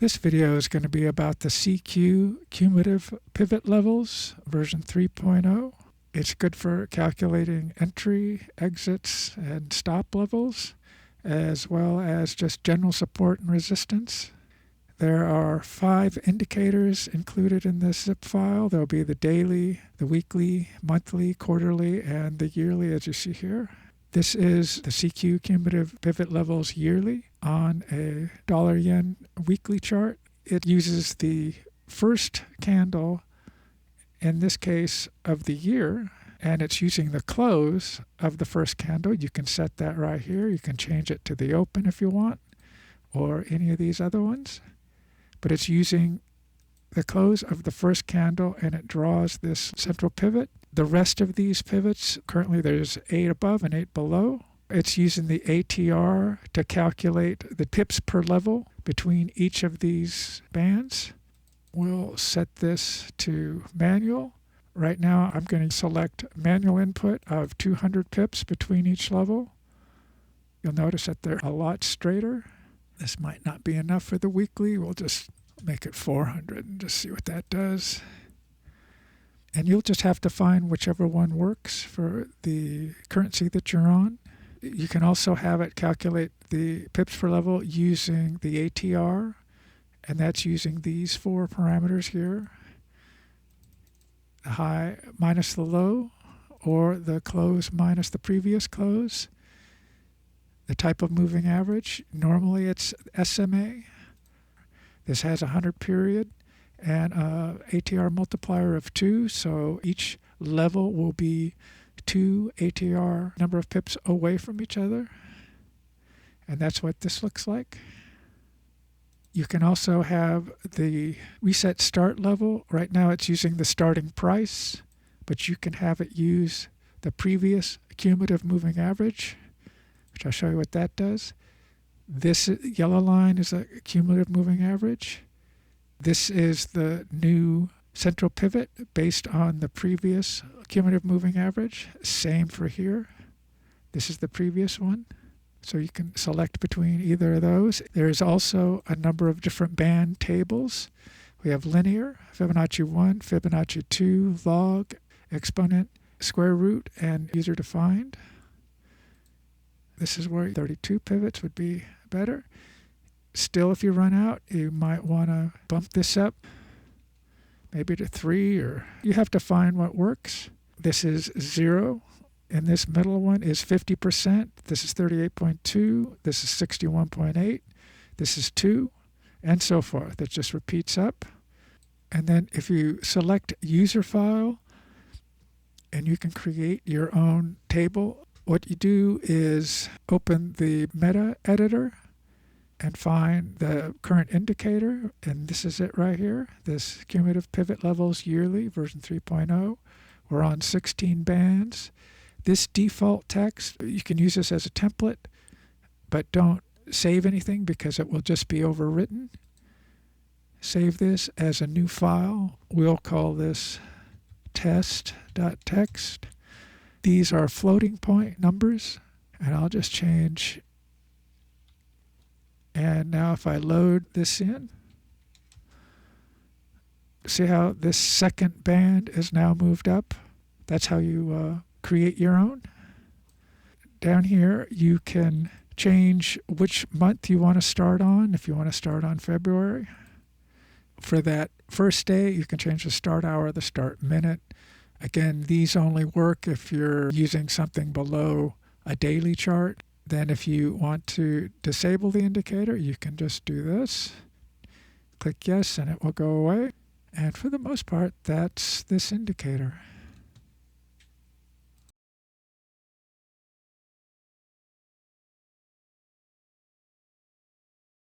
This video is going to be about the cQ-Cumulative pivot levels, version 3.0. It's good for calculating entry, exits, and stop levels, as well as just general support and resistance. There are 5 indicators included in this zip file. There will be the daily, the weekly, monthly, quarterly, and the yearly, as you see here. This is the cQ-Cumulative pivot levels yearly on a dollar-yen weekly chart. It uses the first candle, in this case, of the year, and it's using the close of the first candle. You can set that right here. You can change it to the open if you want, or any of these other ones. But it's using the close of the first candle, and it draws this central pivot. The rest of these pivots, currently there's 8 above and 8 below. It's using the ATR to calculate the pips per level between each of these bands. We'll set this to manual. Right now I'm going to select manual input of 200 pips between each level. You'll notice that they're a lot straighter. This might not be enough for the weekly. We'll just make it 400 and just see what that does. And you'll just have to find whichever one works for the currency that you're on. You can also have it calculate the pips per level using the ATR, and that's using these 4 parameters here. The high minus the low, or the close minus the previous close. The type of moving average, normally it's SMA. This has a 100 period and a ATR multiplier of 2, so each level will be 2 ATR number of pips away from each other. And that's what this looks like. You can also have the reset start level. Right now it's using the starting price, but you can have it use the previous cumulative moving average, which I'll show you what that does. This yellow line is a cumulative moving average. This is the new central pivot based on the previous cumulative moving average. Same for here. This is the previous one. So you can select between either of those. There is also a number of different band tables. We have linear, Fibonacci 1, Fibonacci 2, log, exponent, square root, and user defined. This is where 32 pivots would be better. Still, if you run out, you might want to bump this up, maybe to 3, or you have to find what works. This is 0, and this middle one is 50%. This is 38.2. This is 61.8. This is 2, and so forth. It just repeats up. And then if you select user file, and you can create your own table, what you do is open the meta editor and find the current indicator, and this is it right here, this cumulative pivot levels yearly, version 3.0. We're on 16 bands. This default text, you can use this as a template, but don't save anything because it will just be overwritten. Save this as a new file. We'll call this test.txt. These are floating point numbers, and I'll just change. And now if I load this in, see how this second band is now moved up? That's how you create your own. Down here, you can change which month you want to start on. If you want to start on February, for that first day, you can change the start hour, the start minute. Again, these only work if you're using something below a daily chart. Then if you want to disable the indicator, you can just do this. Click yes, and it will go away. And for the most part, that's this indicator.